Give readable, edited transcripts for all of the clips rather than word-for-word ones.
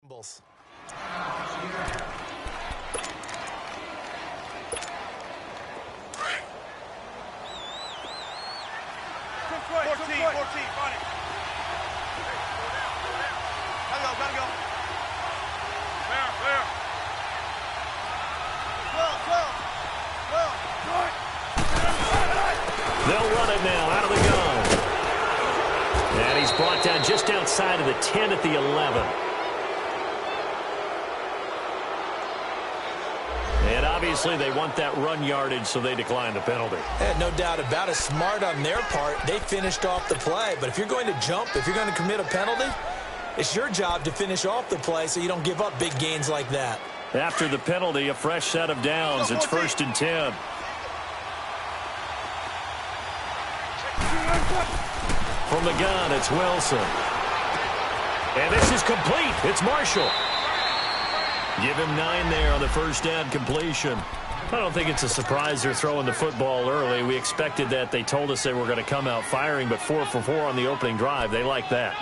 Bulls. 14, funny. Gotta go. There. Well. They'll run it now out of the gun. And he's brought down just outside of the 10 at the 11. And obviously they want that run yardage, so they decline the penalty. No doubt about it. Smart on their part. They finished off the play. But if you're going to jump, if you're going to commit a penalty, it's your job to finish off the play so you don't give up big gains like that. After the penalty, a fresh set of downs. It's 1st and 10. From the gun, it's Wilson. And this is complete. It's Marshall. Give him 9 there on the first down completion. I don't think it's a surprise they're throwing the football early. We expected that. They told us they were going to come out firing, but 4 for 4 on the opening drive. They like that.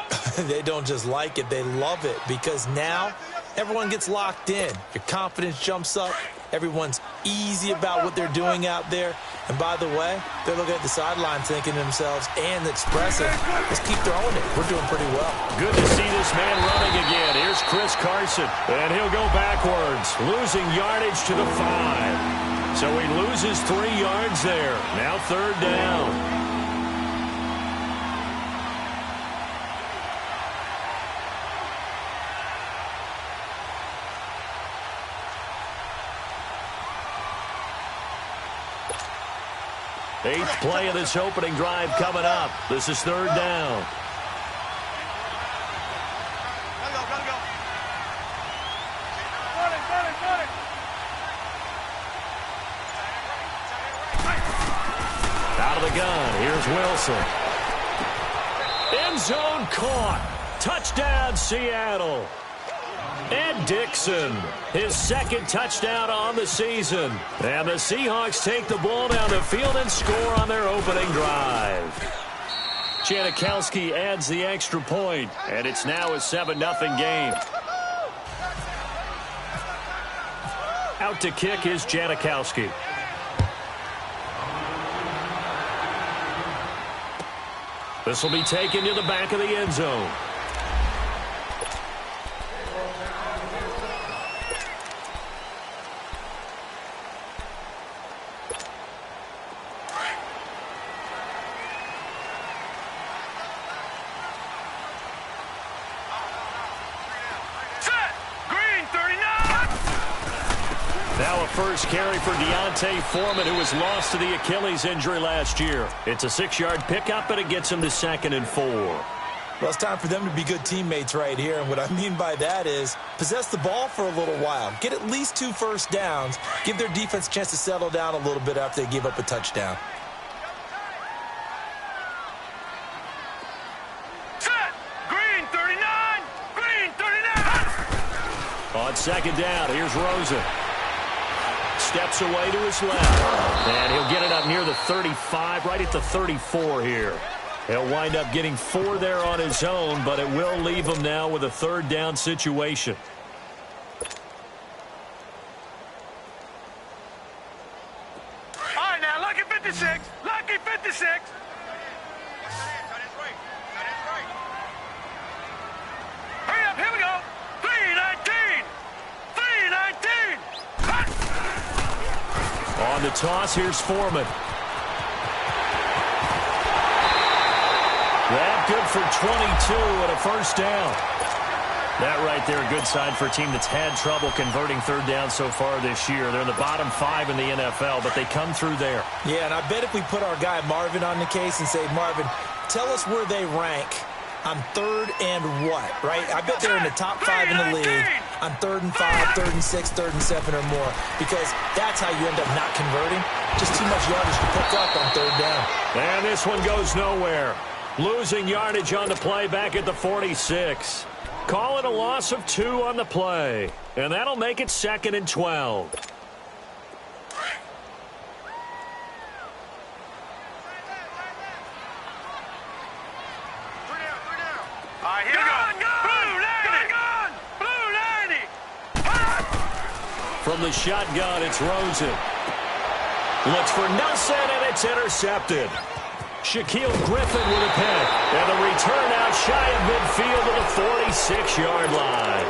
They don't just like it. They love it because now everyone gets locked in. Your confidence jumps up. Everyone's easy about what they're doing out there. And by the way, they're looking at the sideline thinking to themselves and expressing, let's keep throwing it. We're doing pretty well. Good to see this man running again. Here's Chris Carson, and he'll go backwards, losing yardage to the 5. So he loses 3 yards there. Now 3rd down. Eighth play of this opening drive coming up. This is 3rd down. Gotta go. Got it. Out of the gun, here's Wilson. End zone caught. Touchdown, Seattle. Ed Dixon, his 2nd touchdown on the season. And the Seahawks take the ball down the field and score on their opening drive. Janikowski adds the extra point, and it's now a 7-0 game. Out to kick is Janikowski. This will be taken to the back of the end zone. Now a first carry for Deontay Foreman, who was lost to the Achilles injury last year. It's a 6-yard pickup, but it gets him to 2nd and 4. Well, it's time for them to be good teammates right here. And what I mean by that is possess the ball for a little while. Get at least 2 first downs. Give their defense a chance to settle down a little bit after they give up a touchdown. Set! Green 39! Green 39! On 2nd down, here's Rosen. Steps away to his left. And he'll get it up near the 35, right at the 34 here. He'll wind up getting 4 there on his own, but it will leave him now with a 3rd down situation. All right, now, lucky 56. Lucky 56. Hurry up, here we go. 319. 319. On the toss, here's Foreman. That good for 22 and a first down. That right there, a good sign for a team that's had trouble converting 3rd down so far this year. They're in the bottom 5 in the NFL, but they come through there. Yeah, and I bet if we put our guy Marvin on the case and say, Marvin, tell us where they rank on 3rd and what, right? I bet they're in the top 5 in the league on 3rd and 5, 3rd and 6, 3rd and 7 or more, because that's how you end up not converting. Just too much yardage to pick up on 3rd down. And this one goes nowhere. Losing yardage on the play back at the 46. Call it a loss of 2 on the play. And that'll make it 2nd and 12. Here we go. Blue 90. From the shotgun, it's Rosen. Looks for Nelson, and it's intercepted. Shaquille Griffin with a pick. And the return out shy of midfield to the 46-yard line.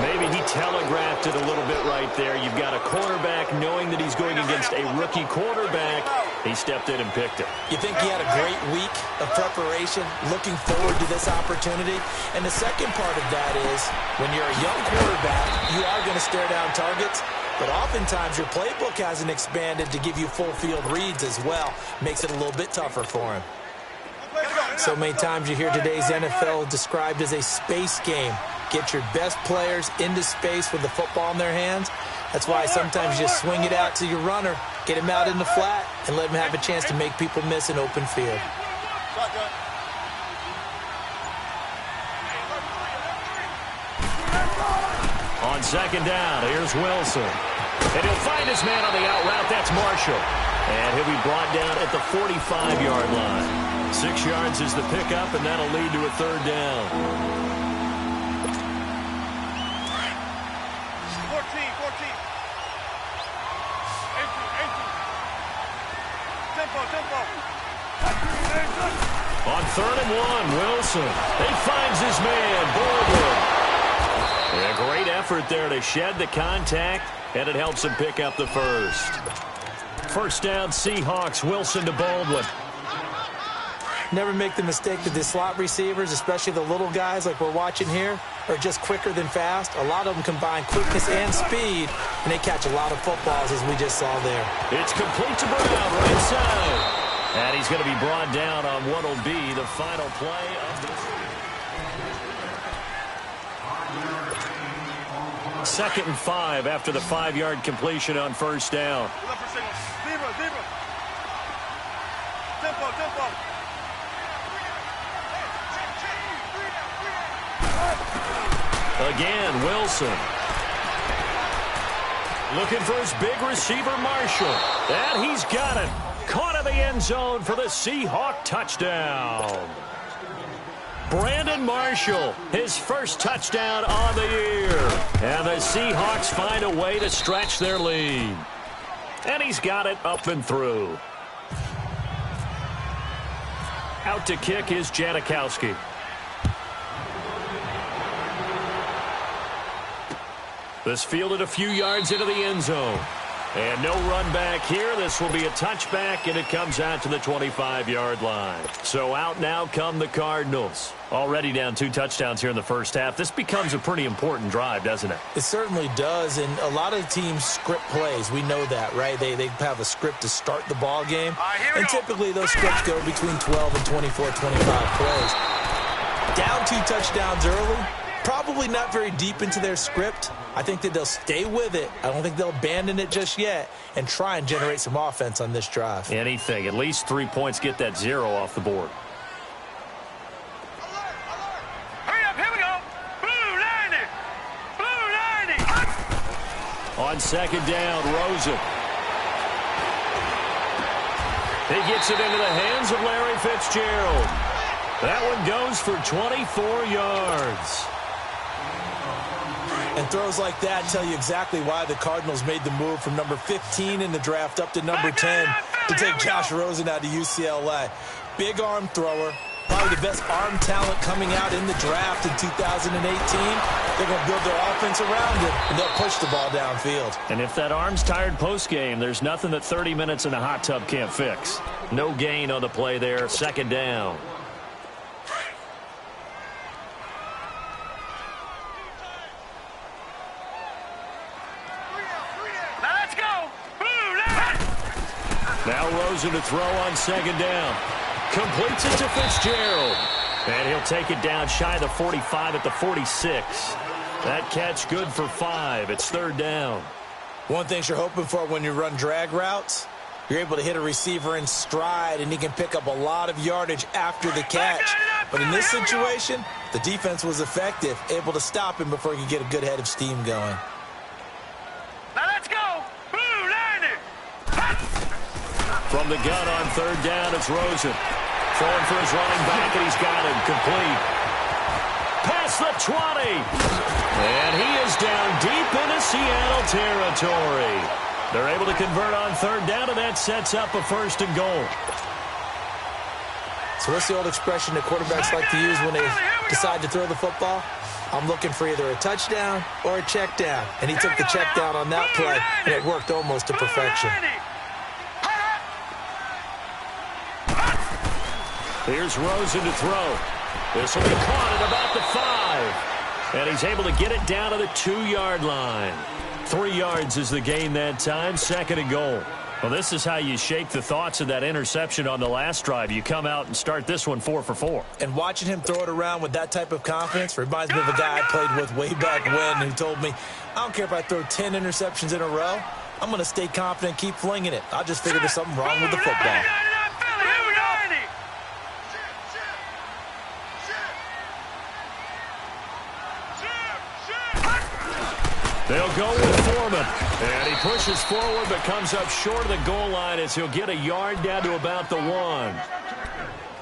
Maybe he telegraphed it a little bit right there. You've got a quarterback knowing that he's going against a rookie quarterback. He stepped in and picked it. You think he had a great week of preparation, looking forward to this opportunity? And the second part of that is, when you're a young quarterback, you are going to stare down targets. But oftentimes your playbook hasn't expanded to give you full field reads as well. Makes it a little bit tougher for him. So many times you hear today's NFL described as a space game. Get your best players into space with the football in their hands. That's why sometimes you just swing it out to your runner, get him out in the flat, and let him have a chance to make people miss an open field. On 2nd down, here's Wilson. And he'll find his man on the out route. That's Marshall. And he'll be brought down at the 45-yard line. 6 yards is the pickup, and that'll lead to a 3rd down. 14. Tempo. On 3rd and 1, Wilson. He finds his man, Baldwin. A great effort there to shed the contact, and it helps him pick up the first. 1st down, Seahawks. Wilson to Baldwin. Never make the mistake that the slot receivers, especially the little guys like we're watching here, are just quicker than fast. A lot of them combine quickness and speed, and they catch a lot of footballs, as we just saw there. It's complete to Brown, right side. And he's going to be brought down on what will be the final play of this. 2nd and 5 after the 5-yard completion on 1st down. Tempo. Again, Wilson. Looking for his big receiver, Marshall. And he's got it. Caught in the end zone for the Seahawk touchdown. Brandon Marshall, his first touchdown on the year. And the Seahawks find a way to stretch their lead. And he's got it up and through. Out to kick is Janikowski. This fielded a few yards into the end zone. And no run back here. This will be a touchback, and it comes out to the 25-yard line. So out now come the Cardinals. Already down 2 touchdowns here in the first half. This becomes a pretty important drive, doesn't it? It certainly does, and a lot of teams script plays. We know that, right? They have a script to start the ball game, and typically those scripts go between 12 and 24, 25 plays. Down 2 touchdowns early, probably not very deep into their script. I think that they'll stay with it. I don't think they'll abandon it just yet and try and generate some offense on this drive. Anything. At least 3 points, get that 0 off the board. Hurry up, here we go. Blue 90. On 2nd down, Rosen. He gets it into the hands of Larry Fitzgerald. That one goes for 24 yards. And throws like that tell you exactly why the Cardinals made the move from number 15 in the draft up to number 10 to take Josh Rosen out of UCLA. Big arm thrower, probably the best arm talent coming out in the draft in 2018. They're going to build their offense around it, and they'll push the ball downfield. And if that arm's tired postgame, there's nothing that 30 minutes in a hot tub can't fix. No gain on the play there, 2nd down. Now Rosen to throw on 2nd down. Completes it to Fitzgerald. And he'll take it down shy of the 45 at the 46. That catch good for 5. It's 3rd down. One thing you're hoping for when you run drag routes, You're able to hit a receiver in stride, and he can pick up a lot of yardage after the catch. But in this situation, the defense was effective, able to stop him before he could get a good head of steam going. Now let's go. Blue line it. From the gun on third down, it's Rosen. Throwing for his running back, and he's got him complete. Past the 20. And he is down deep into Seattle territory. They're able to convert on third down, and that sets up a 1st and goal. So what's the old expression that quarterbacks like to use when they decide to throw the football? I'm looking for either a touchdown or a check down. And he took the check down on that play, and it worked almost to perfection. Here's Rosen to throw. This will be caught at about the 5. And he's able to get it down to the 2-yard line. 3 yards is the gain that time, 2nd and goal. Well, this is how you shake the thoughts of that interception on the last drive. You come out and start this one 4 for 4. And watching him throw it around with that type of confidence reminds me of a guy I played with way back when who told me, I don't care if I throw 10 interceptions in a row. I'm going to stay confident, keep flinging it. I just figured there's something wrong with the football. They'll go with Foreman. And he pushes forward but comes up short of the goal line as he'll get a yard down to about the 1.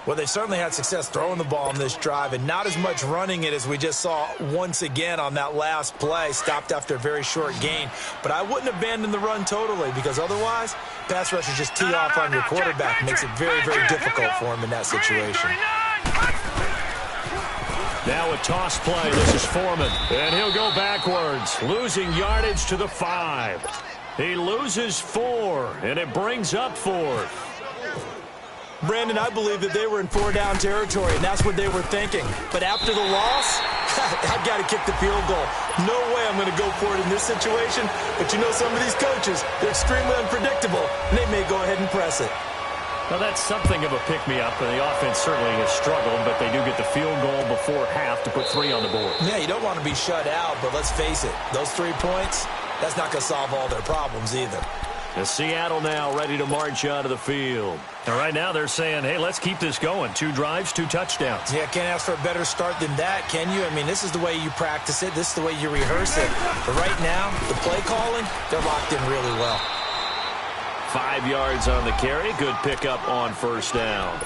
Well, they certainly had success throwing the ball in this drive and not as much running it as we just saw once again on that last play. Stopped after a very short gain. But I wouldn't abandon the run totally because otherwise, pass rushers just tee off on your quarterback. Makes it very, very difficult for him in that situation. Now a toss play. This is Foreman. And he'll go backwards, losing yardage to the 5. He loses 4, and it brings up 4th. Brandon, I believe that they were in 4-down territory, and that's what they were thinking. But after the loss, I've got to kick the field goal. No way I'm going to go for it in this situation. But you know some of these coaches, they're extremely unpredictable, and they may go ahead and press it. Well, that's something of a pick-me-up, and the offense certainly has struggled, but they do get the field goal before half to put 3 on the board. Yeah, you don't want to be shut out, but let's face it, those 3 points, that's not going to solve all their problems either. And Seattle now ready to march out of the field. And right now they're saying, hey, let's keep this going. 2 drives, 2 touchdowns. Yeah, can't ask for a better start than that, can you? I mean, this is the way you practice it. This is the way you rehearse it. But right now, the play calling, they're locked in really well. 5 yards on the carry. Good pickup on 1st down.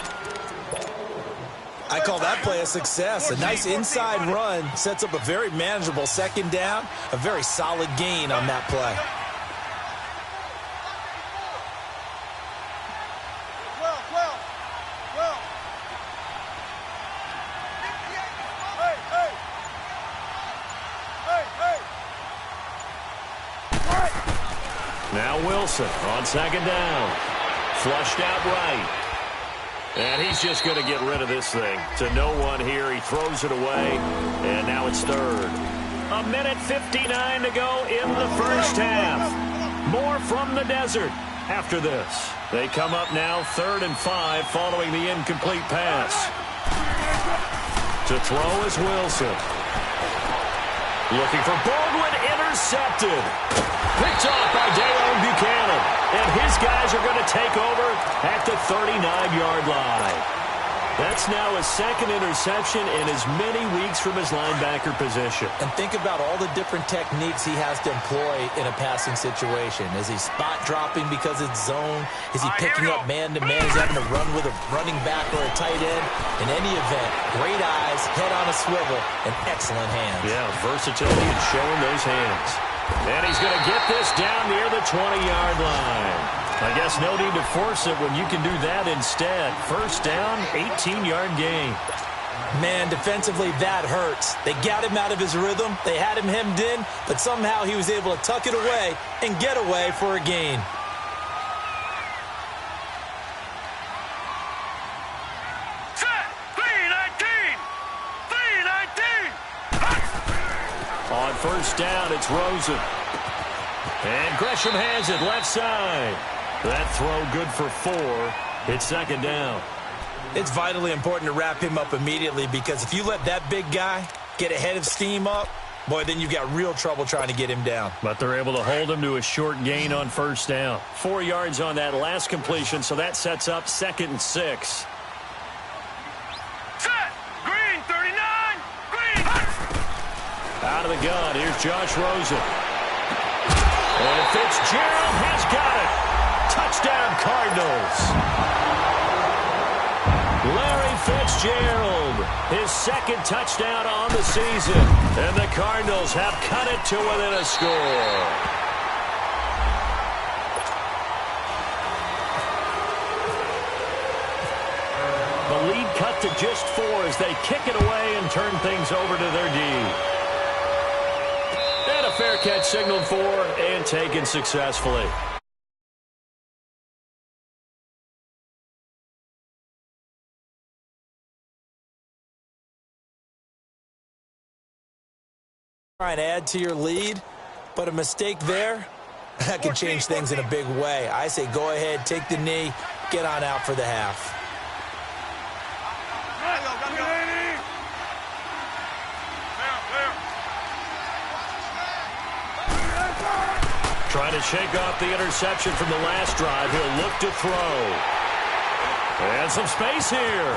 I call that play a success. A nice inside run sets up a very manageable 2nd down. A very solid gain on that play. Now Wilson on 2nd down. Flushed out right. And he's just going to get rid of this thing. To no one here. He throws it away. And now it's 3rd. 1:59 to go in the 1st half. More from the desert after this. They come up now 3rd and 5 following the incomplete pass. To throw is Wilson. Looking for Baldwin, intercepted. Picked off by Deion Buchanan. And his guys are going to take over at the 39-yard line. That's now his 2nd interception in as many weeks from his linebacker position. And think about all the different techniques he has to employ in a passing situation. Is he spot dropping because it's zone? Is he picking up man-to-man? Is he having to run with a running back or a tight end? In any event, great eyes, head on a swivel, and excellent hands. Yeah, versatility and showing those hands. And he's going to get this down near the 20-yard line. I guess no need to force it when you can do that instead. 1st down, 18-yard gain. Man, defensively, that hurts. They got him out of his rhythm. They had him hemmed in, but somehow he was able to tuck it away and get away for a gain. On 1st down, it's Rosen. And Gresham has it left side. That throw good for 4. It's 2nd down. It's vitally important to wrap him up immediately because if you let that big guy get a head of steam up, Boy, then you've got real trouble trying to get him down. But they're able to hold him to a short gain on first down. 4 yards on that last completion, so that sets up 2nd and 6. Set. Green, 39. Green. Out of the gun, here's Josh Rosen. And Fitzgerald has got it. Touchdown, Cardinals. Larry Fitzgerald, his 2nd touchdown on the season. And the Cardinals have cut it to within a score. The lead cut to just 4 as they kick it away and turn things over to their D. And a fair catch signaled for and taken successfully. Try and add to your lead, but a mistake there, that can change things in a big way. I say go ahead, take the knee, get on out for the half. Trying to shake off the interception from the last drive. He'll look to throw. And some space here.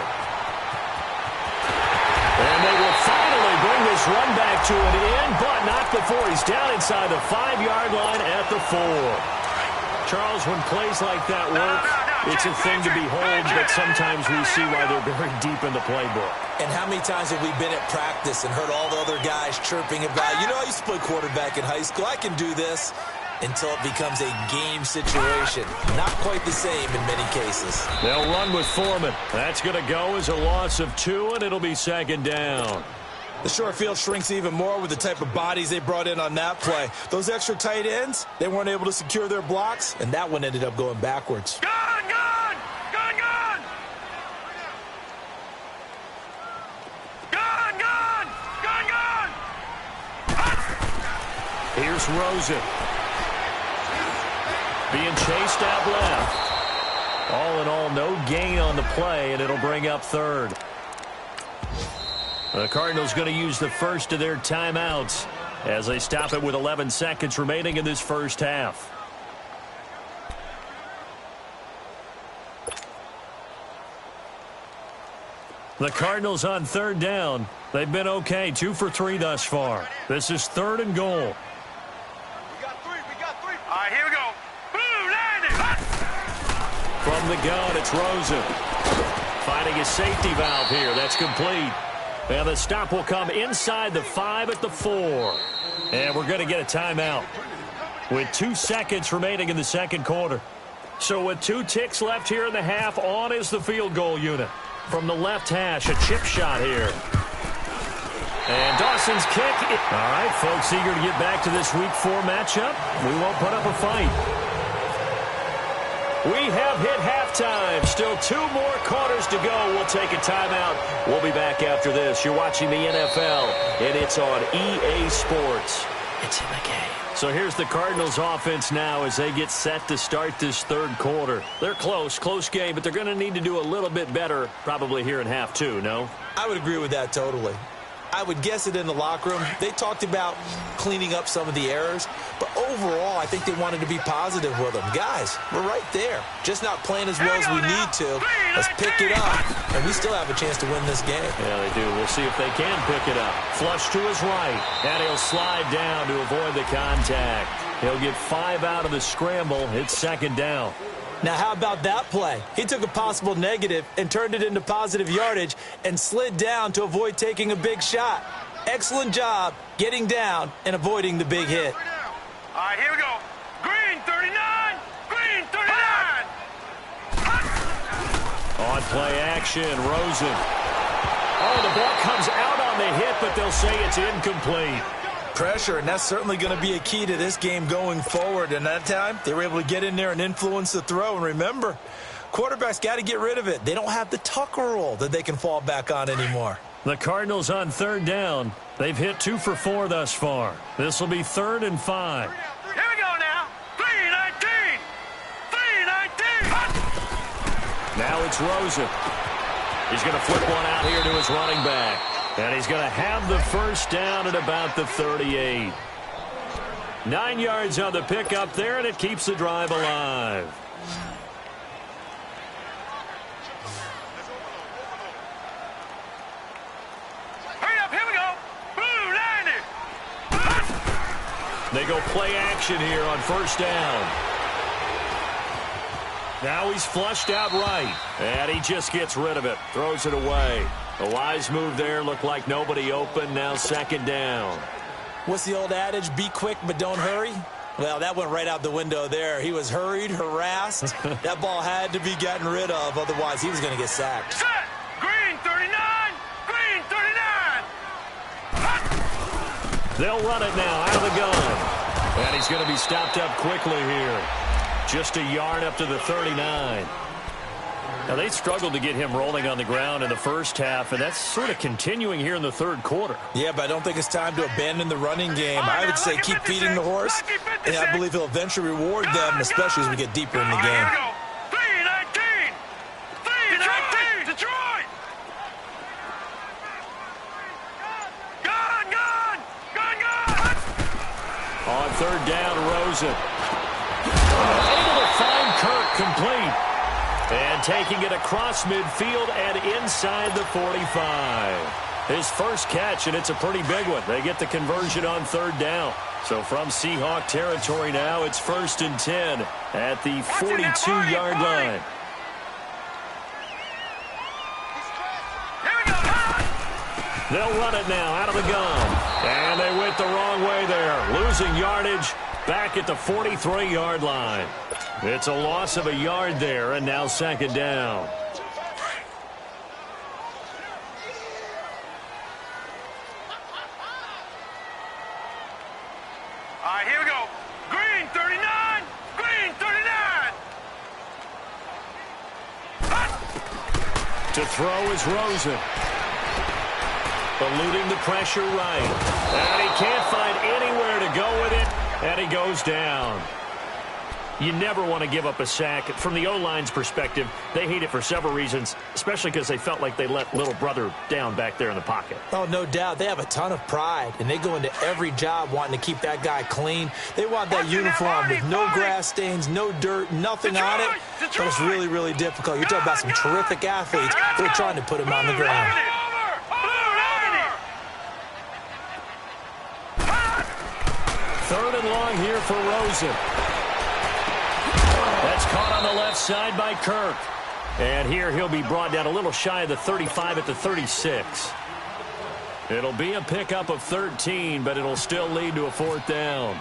And they will finally bring this run back to an end, but not before he's down inside the 5-yard line at the 4. Charles, when plays like that work, it's a thing to behold, but sometimes we see why they're very deep in the playbook. And how many times have we been at practice and heard all the other guys chirping about, you know, I used to play quarterback in high school, I can do this, until it becomes a game situation. Not quite the same in many cases. They'll run with Foreman. That's going to go as a loss of 2, and it'll be 2nd down. The short field shrinks even more with the type of bodies they brought in on that play. Those extra tight ends, they weren't able to secure their blocks, and that one ended up going backwards. Gun, gun! Gun, gun! Gun, gun! Gun, gun! Here's Rosen. Being chased out left. All in all, no gain on the play, and it'll bring up 3rd. The Cardinals going to use the first of their timeouts as they stop it with 11 seconds remaining in this first half. The Cardinals on 3rd down. They've been okay, 2 for 3 thus far. This is 3rd and goal. We got 3. All right, here we go. Boom, landed. From the gun, it's Rosen. Finding his safety valve here. That's complete. And the stop will come inside the 5 at the 4. And we're going to get a timeout with 2 seconds remaining in the 2nd quarter. So with 2 ticks left here in the half, on is the field goal unit. From the left hash, a chip shot here. And Dawson's kick. All right, folks, eager to get back to this Week 4 matchup. We won't put up a fight. We have hit halftime. Still 2 more quarters to go. We'll take a timeout. We'll be back after this. You're watching the NFL, and it's on EA Sports. It's in the game. So here's the Cardinals offense now as they get set to start this 3rd quarter. They're close game, but they're going to need to do a little bit better probably here in half 2, no? I would agree with that totally. I would guess it in the locker room. They talked about cleaning up some of the errors, but overall, I think they wanted to be positive with them. Guys, we're right there. Just not playing as well as we need to. Let's pick it up, and we still have a chance to win this game. Yeah, they do. We'll see if they can pick it up. Flush to his right, and he'll slide down to avoid the contact. He'll get 5 out of the scramble. It's 2nd down. Now, how about that play? He took a possible negative and turned it into positive yardage and slid down to avoid taking a big shot. Excellent job getting down and avoiding the big hit. All right, here we go. Green, 39. Green, 39. On play action, Rosen. Oh, the ball comes out on the hit, but they'll say it's incomplete. Pressure, and that's certainly going to be a key to this game going forward. And that time, they were able to get in there and influence the throw. And remember, quarterbacks got to get rid of it. They don't have the Tucker rule that they can fall back on anymore. The Cardinals on 3rd down. They've hit 2 for 4 thus far. This will be 3rd and 5. Here we go now. 3-19. 3-19. Now it's Rosen. He's going to flip one out here to his running back. And he's going to have the first down at about the 38. 9 yards on the pickup there, and it keeps the drive alive. Hurry up, here we go. Blue, 90. They go play action here on first down. Now he's flushed out right, and he just gets rid of it, throws it away. A wise move there, looked like nobody open, now second down. What's the old adage, be quick but don't hurry? Well, that went right out the window there. He was hurried, harassed. That ball had to be gotten rid of, otherwise he was going to get sacked. Set. Green, 39. Green, 39. They'll run it now out of the gun. And he's going to be stopped up quickly here. Just a yard up to the 39. Now, they struggled to get him rolling on the ground in the first half, and that's sort of continuing here in the third quarter. Yeah, but I don't think it's time to abandon the running game. I would say keep feeding the horse, and I believe he'll eventually reward them, especially as we get deeper in the game. 3-19. 3-19. Detroit. Gun. On third down, Rosen. Able to find Kirk complete. And taking it across midfield and inside the 45. His first catch, and it's a pretty big one. They get the conversion on third down. So from Seahawk territory now, it's 1st and 10 at the 42-yard line. They'll run it now out of the gun. And they went the wrong way there. Losing yardage back at the 43-yard line. It's a loss of a yard there, and now second down. All right, here we go. Green, 39. Green, 39. To throw is Rosen. Eluding the pressure right. And he can't find anywhere to go with it, and he goes down. You never want to give up a sack. From the O-line's perspective, they hate it for several reasons, especially because they felt like they let little brother down back there in the pocket. Oh, no doubt. They have a ton of pride, and they go into every job wanting to keep that guy clean. They want that uniform with no grass stains, no dirt, nothing on it. But it's really, really difficult. You're talking about some terrific athletes who are trying to put him on the ground. Third and long here for Rosen. That's caught on the left side by Kirk. And here he'll be brought down a little shy of the 35 at the 36. It'll be a pickup of 13, but it'll still lead to a fourth down.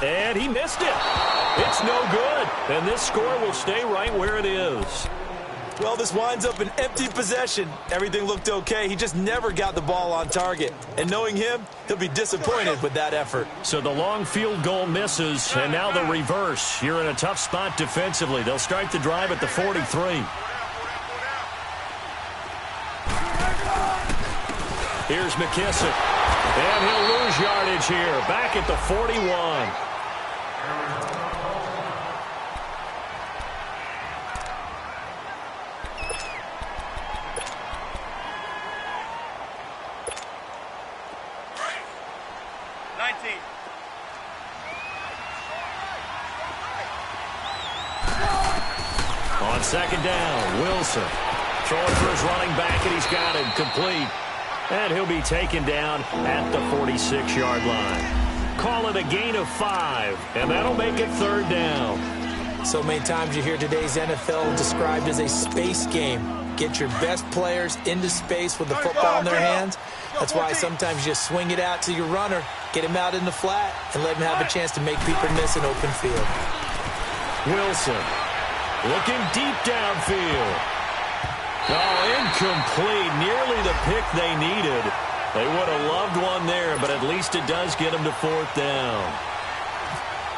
And he missed it. It's no good. And this score will stay right where it is. Well, this winds up an empty possession. Everything looked okay. He just never got the ball on target. And knowing him, he'll be disappointed with that effort. So the long field goal misses, and now the reverse. You're in a tough spot defensively. They'll start the drive at the 43. Here's McKissick. And he'll lose yardage here. Back at the 41. On second down, Wilson throwing for his running back, and he's got it complete. And he'll be taken down at the 46-yard line. Call it a gain of 5, and that'll make it third down. So many times you hear today's NFL described as a space game. Get your best players into space with the football in their hands. That's why sometimes you just swing it out to your runner, get him out in the flat, and let him have a chance to make people miss an open field. Wilson looking deep downfield. Oh, incomplete. Nearly the pick they needed. They would have loved one there, but at least it does get them to fourth down.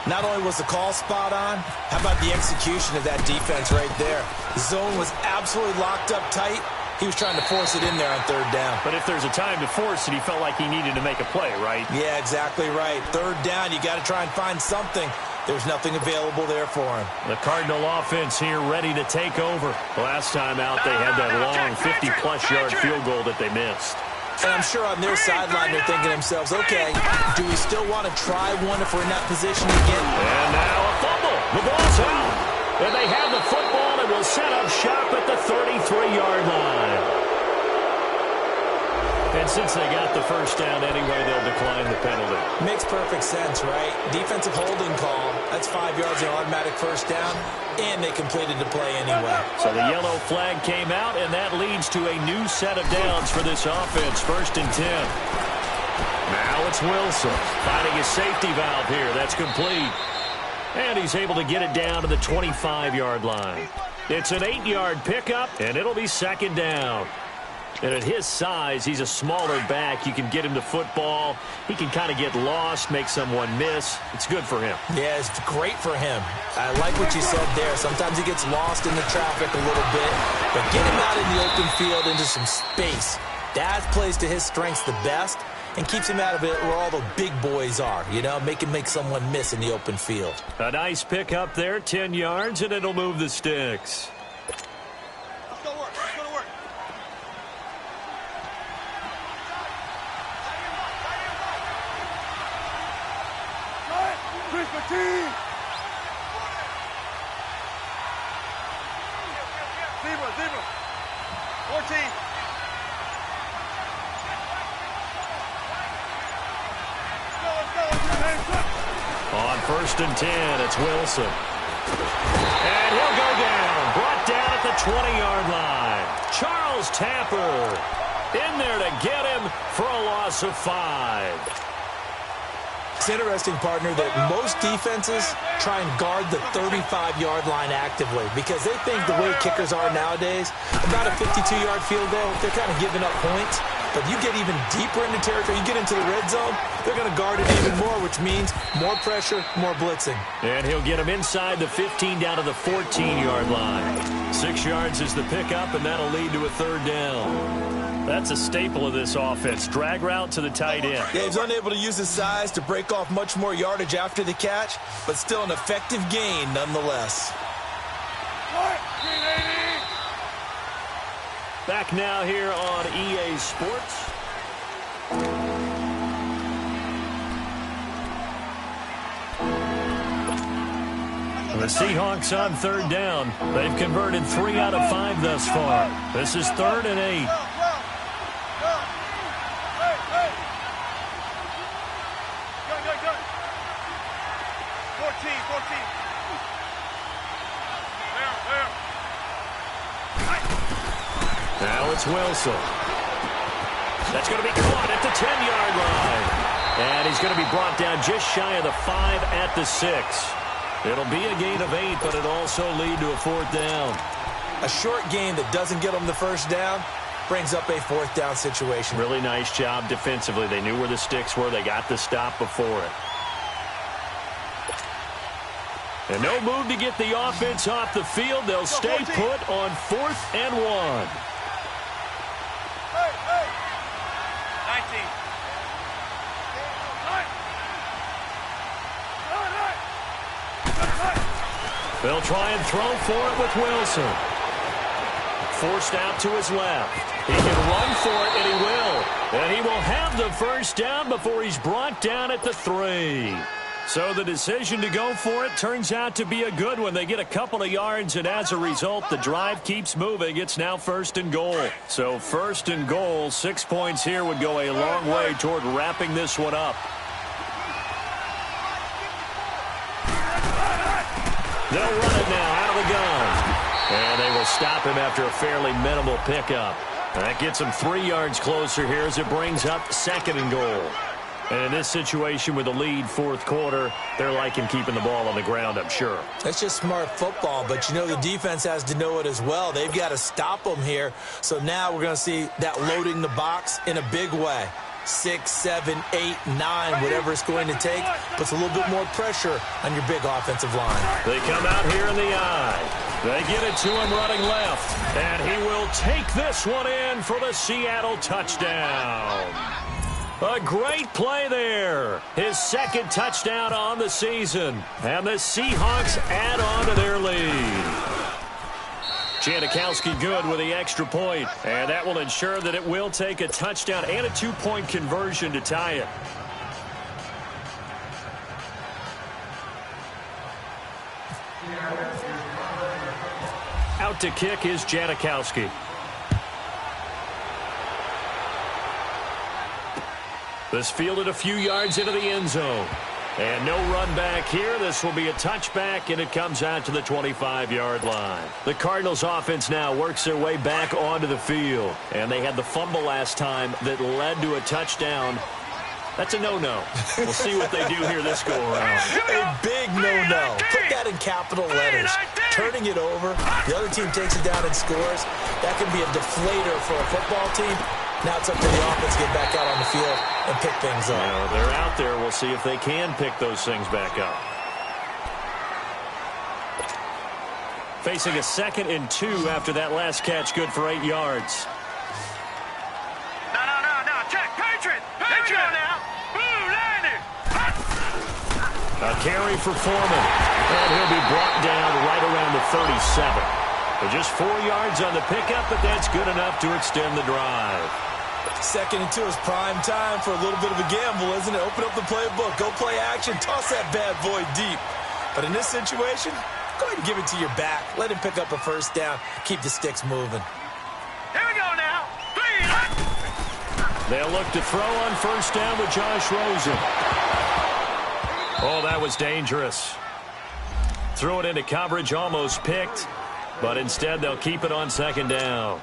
Not only was the call spot on, how about the execution of that defense right there? The zone was absolutely locked up tight. He was trying to force it in there on third down. But if there's a time to force it, he felt like he needed to make a play, right? Yeah, exactly right. Third down, you got to try and find something. There's nothing available there for him. The Cardinal offense here ready to take over. Last time out, they had that long 50-plus yard field goal that they missed. And I'm sure on their sideline, they're thinking to themselves, okay, do we still want to try one if we're in that position again? And now a fumble. The ball's out. And they have the football and will set up shop at the 33-yard line. And since they got the first down anyway, they'll decline the penalty. Makes perfect sense, right? Defensive holding call. That's 5 yards, an automatic first down, and they completed the play anyway. So the yellow flag came out, and that leads to a new set of downs for this offense. 1st and 10. Now it's Wilson finding his safety valve here. That's complete. And he's able to get it down to the 25-yard line. It's an 8-yard pickup, and it'll be 2nd down. And at his size, he's a smaller back. You can get him to football. He can kind of get lost, make someone miss. It's good for him. Yeah, it's great for him. I like what you said there. Sometimes he gets lost in the traffic a little bit. But get him out in the open field into some space. That plays to his strengths the best and keeps him out of it where all the big boys are. You know, make him make someone miss in the open field. A nice pick up there, 10 yards, and it'll move the sticks. Zebra. 14. On 1st and 10, it's Wilson. And he'll go down. Brought down at the 20-yard line. Charles Tapper in there to get him for a loss of 5. It's interesting, partner, that most defenses try and guard the 35-yard line actively because they think the way kickers are nowadays, about a 52-yard field goal, they're kind of giving up points. But you get even deeper into territory, you get into the red zone, they're going to guard it even more, which means more pressure, more blitzing. And he'll get him inside the 15 down to the 14-yard line. 6 yards is the pickup, and that'll lead to a 3rd down. That's a staple of this offense. Drag route to the tight end. Yeah, he's unable to use his size to break off much more yardage after the catch, but still an effective gain nonetheless. Back now here on EA Sports. The Seahawks on 3rd down. They've converted 3 out of 5 thus far. This is 3rd and 8. Now it's Wilson. That's going to be caught at the 10-yard line. And he's going to be brought down just shy of the 5 at the 6. It'll be a gain of 8, but it'll also lead to a 4th down. A short gain that doesn't get them the first down brings up a 4th down situation. Really nice job defensively. They knew where the sticks were. They got the stop before it. And no move to get the offense off the field. They'll stay put on 4th and 1. 19. They'll try and throw for it with Wilson. Forced out to his left. He can run for it, and he will. And he will have the first down before he's brought down at the 3. So the decision to go for it turns out to be a good one. They get a couple of yards, and as a result, the drive keeps moving. It's now 1st and goal. So 1st and goal, 6 points here would go a long way toward wrapping this one up. They'll run it now out of the gun. And they will stop him after a fairly minimal pickup. That gets him 3 yards closer here as it brings up 2nd and goal. And in this situation with the lead 4th quarter, they're liking keeping the ball on the ground, I'm sure. That's just smart football, but you know the defense has to know it as well. They've got to stop them here. So now we're going to see that loading the box in a big way. 6, 7, 8, 9, whatever it's going to take, puts a little bit more pressure on your big offensive line. They come out here in the eye. They get it to him running left, and he will take this one in for the Seattle touchdown. A great play there. His second touchdown on the season, and the Seahawks add on to their lead. Janikowski good with the extra point, and that will ensure that it will take a touchdown and a 2-point conversion to tie it. Out to kick is Janikowski. This fielded a few yards into the end zone. And no run back here. This will be a touchback, and it comes out to the 25-yard line. The Cardinals offense now works their way back onto the field. And they had the fumble last time that led to a touchdown. That's a no-no. We'll see what they do here this go-around. A big no-no. Put that in capital letters. Turning it over. The other team takes it down and scores. That can be a deflator for a football team. Now it's up to the offense to get back out on the field and pick things up. Well, they're out there. We'll see if they can pick those things back up. Facing a 2nd and 2 after that last catch, good for 8 yards. No. Check. Patriot. There we go now. Ooh, landed. A carry for Foreman. And he'll be brought down right around the 37. But just 4 yards on the pickup, but that's good enough to extend the drive. 2nd and 2 is prime time for a little bit of a gamble, isn't it? Open up the playbook, go play action, toss that bad boy deep. But in this situation, go ahead and give it to your back. Let him pick up a first down. Keep the sticks moving. Here we go now. They'll look to throw on first down with Josh Rosen. Oh, that was dangerous. Threw it into coverage, almost picked. But instead, they'll keep it on 2nd down.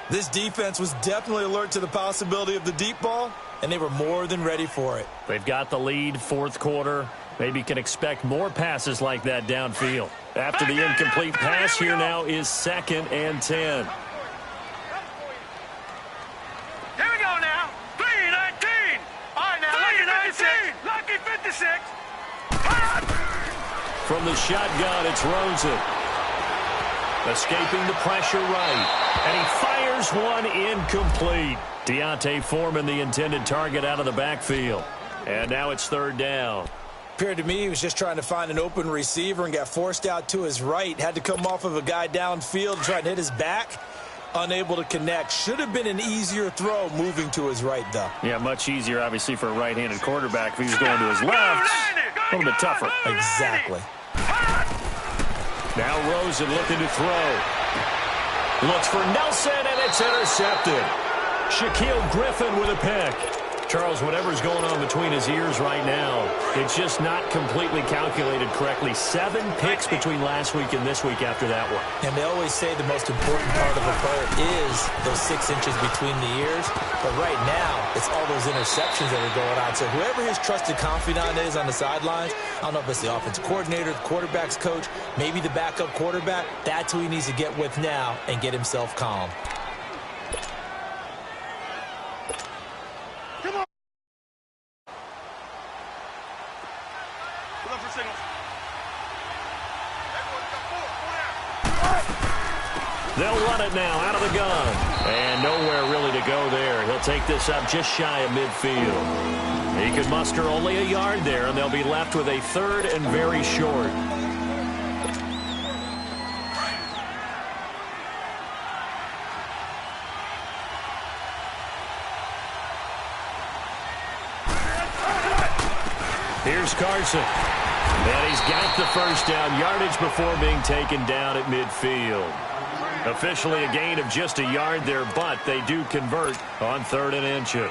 This defense was definitely alert to the possibility of the deep ball, and they were more than ready for it. They've got the lead, 4th quarter. Maybe can expect more passes like that downfield. After the incomplete pass, here now is 2nd and 10. Here we go now. 3-19. All right, now, lucky 56. From the shotgun, it's Rosen. Escaping the pressure right. And he fires one incomplete. Deontay Foreman, the intended target, out of the backfield. And now it's 3rd down. Appeared to me he was just trying to find an open receiver and got forced out to his right. Had to come off of a guy downfield, trying to hit his back. Unable to connect. Should have been an easier throw moving to his right, though. Yeah, much easier, obviously, for a right-handed quarterback. If he was going to his left, a little bit tougher. Exactly. Now Rosen looking to throw. Looks for Nelson, and it's intercepted. Shaquille Griffin with a pick. Charles, whatever's going on between his ears right now, it's just not completely calculated correctly. 7 picks between last week and this week after that one. And they always say the most important part of a player is those 6 inches between the ears. But right now, it's all those interceptions that are going on. So whoever his trusted confidant is on the sidelines, I don't know if it's the offensive coordinator, the quarterback's coach, maybe the backup quarterback, that's who he needs to get with now and get himself calm. They'll run it now out of the gun. And nowhere really to go there. He'll take this up just shy of midfield. He could muster only a yard there, and they'll be left with a 3rd and very short. Here's Carson. And he's got the first down yardage before being taken down at midfield. Officially a gain of just a yard there, but they do convert on 3rd and inches.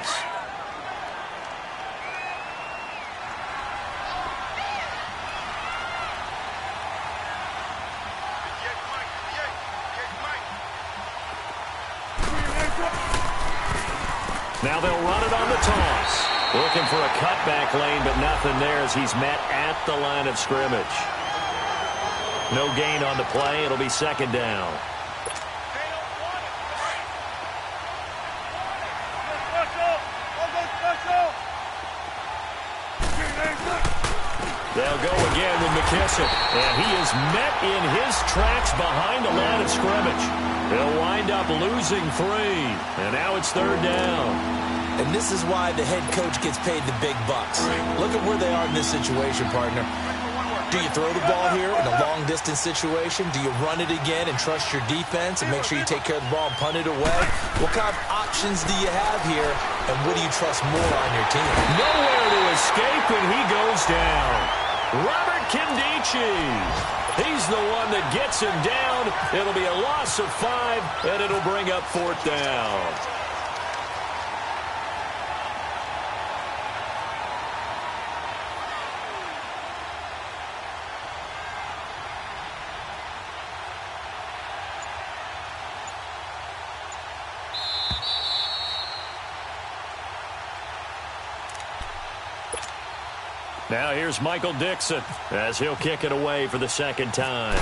Now they'll run it on the toss. Looking for a cutback lane, but nothing there as he's met at the line of scrimmage. No gain on the play. It'll be 2nd down. They'll go again with McKissick. And he is met in his tracks behind the line of scrimmage. They'll wind up losing 3. And now it's 3rd down. And this is why the head coach gets paid the big bucks. Look at where they are in this situation, partner. Do you throw the ball here in a long-distance situation? Do you run it again and trust your defense and make sure you take care of the ball and punt it away? What kind of options do you have here, and what do you trust more on your team? Nowhere to escape, and he goes down. Robert Kindici. He's the one that gets him down. It'll be a loss of 5, and it'll bring up 4th down. Now here's Michael Dixon as he'll kick it away for the 2nd time.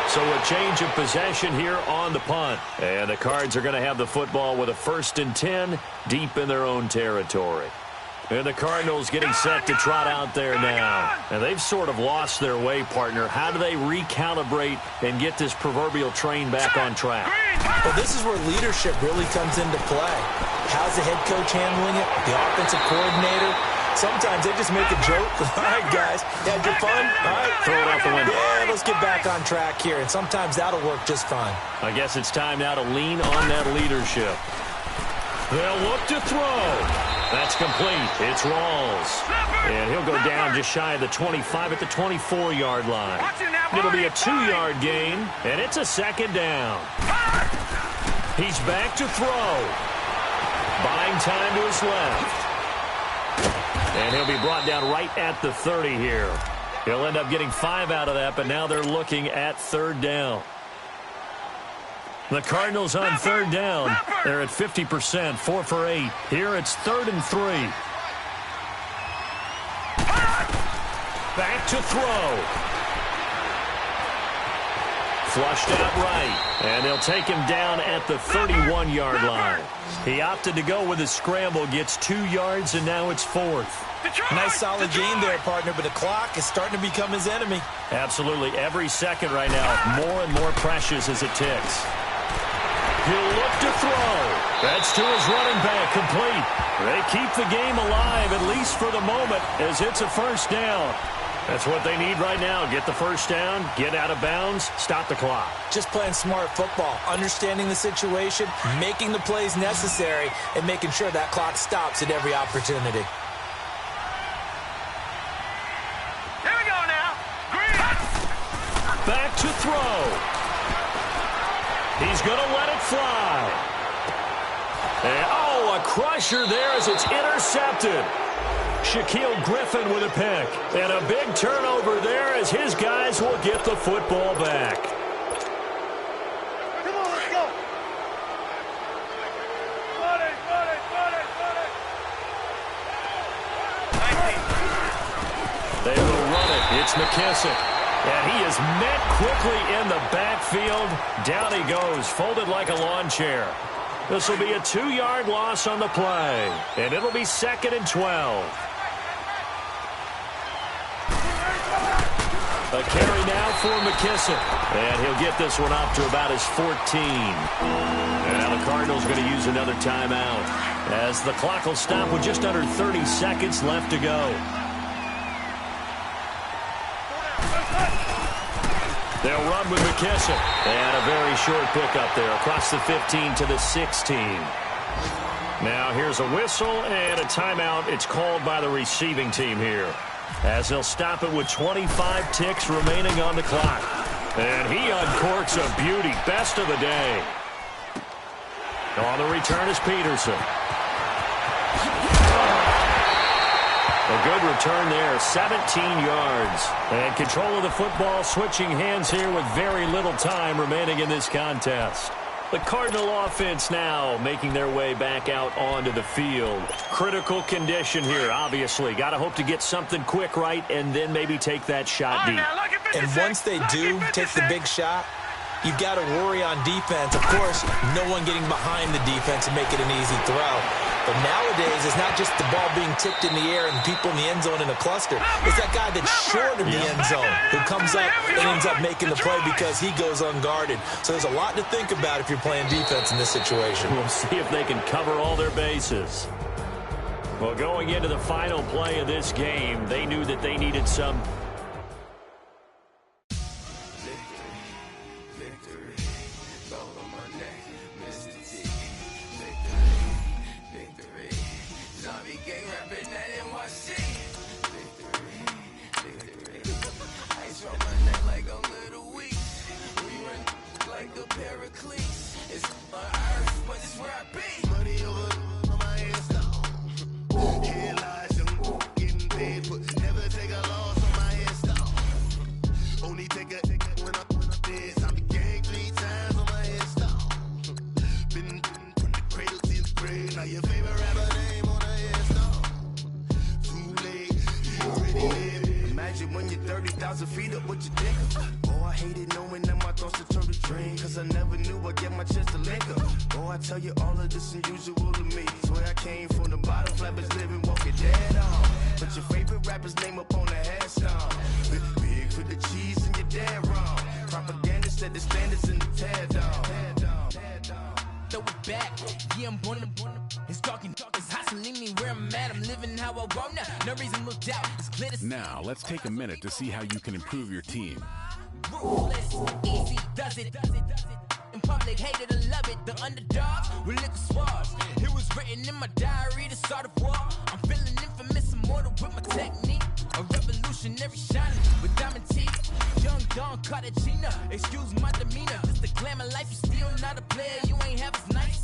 So a change of possession here on the punt. And the Cards are going to have the football with a 1st and 10 deep in their own territory. And the Cardinals getting set to trot out there now. And they've sort of lost their way, partner. How do they recalibrate and get this proverbial train back on track? Well, this is where leadership really comes into play. How's the head coach handling it? The offensive coordinator? Sometimes they just make a joke. All right, guys, you had your fun? All right, throw it out the window. Yeah, let's get back on track here. And sometimes that'll work just fine. I guess it's time now to lean on that leadership. They'll look to throw. That's complete. It's Rawls. And he'll go down just shy of the 25 at the 24-yard line. It'll be a 2-yard gain, and it's a 2nd down. He's back to throw. Buying time to his left. And he'll be brought down right at the 30 here. He'll end up getting 5 out of that, but now they're looking at 3rd down. The Cardinals on 3rd down. They're at 50%, 4 for 8. Here it's 3rd and 3. Back to throw. Flushed out right. And they'll take him down at the 31-yard line. He opted to go with a scramble, gets 2 yards, and now it's 4th. Nice solid game there, partner, but the clock is starting to become his enemy. Absolutely. Every second right now, more and more precious as it ticks. He'll look to throw. That's to his running back, complete. They keep the game alive, at least for the moment, as it's a 1st down. That's what they need right now. Get the 1st down, get out of bounds, stop the clock. Just playing smart football, understanding the situation, making the plays necessary, and making sure that clock stops at every opportunity. Here we go now. Green. Back to throw. He's going to let it fly. And, oh, a crusher there as it's intercepted. Shaquille Griffin with a pick. And a big turnover there as his guys will get the football back. Come on, let's go. They will run it. It's McKissick. And he is met quickly in the backfield. Down he goes, folded like a lawn chair. This will be a 2-yard loss on the play. And it'll be 2nd and 12. A carry now for McKissick. And he'll get this one up to about his 14. And now the Cardinals going to use another timeout, as the clock will stop with just under 30 seconds left to go. They'll run with McKissick. And a very short pickup there across the 15 to the 16. Now here's a whistle and a timeout. It's called by the receiving team here, as they'll stop it with 25 ticks remaining on the clock. And he uncorks a beauty. Best of the day. On the return is Peterson. A good return there, 17 yards. And control of the football, switching hands here with very little time remaining in this contest. The Cardinal offense now making their way back out onto the field. Critical condition here, obviously. Got to hope to get something quick right and then maybe take that shot deep. And once they do take the big shot, you've got to worry on defense. Of course, no one getting behind the defense and make it an easy throw. But nowadays, it's not just the ball being tipped in the air and people in the end zone in a cluster. It's that guy that's short of the end zone who comes up and ends up making the play because he goes unguarded. So there's a lot to think about if you're playing defense in this situation. We'll see if they can cover all their bases. Well, going into the final play of this game, they knew that they needed some... feet up with your dick up. Oh, I hated knowing that my thoughts would turn to dream, cause I never knew I'd get my chance to link up. Oh, I tell you all of this unusual to me. Swear I came from the bottom, flappers living, walking dead on. Put your favorite rapper's name up on the headstone. Big for the cheese and you're dead wrong. Propaganda set the standards in the tear down. Throw it back, yeah, I'm born to it's talking, it's hustling me where I'm at. I'm living how I want now. No reason to look out. It's clear to now, let's take a minute to see how you can improve your team. Ruthless, easy, does it. In public, hated or love it. The underdogs with liquor swabs. It was written in my diary to start a war. I'm feeling infamous, immortal with my technique. A revolutionary shining with diamond teeth. Young Don Cartagena, excuse my demeanor. This the glamour life, you still not a player. You ain't half as nice.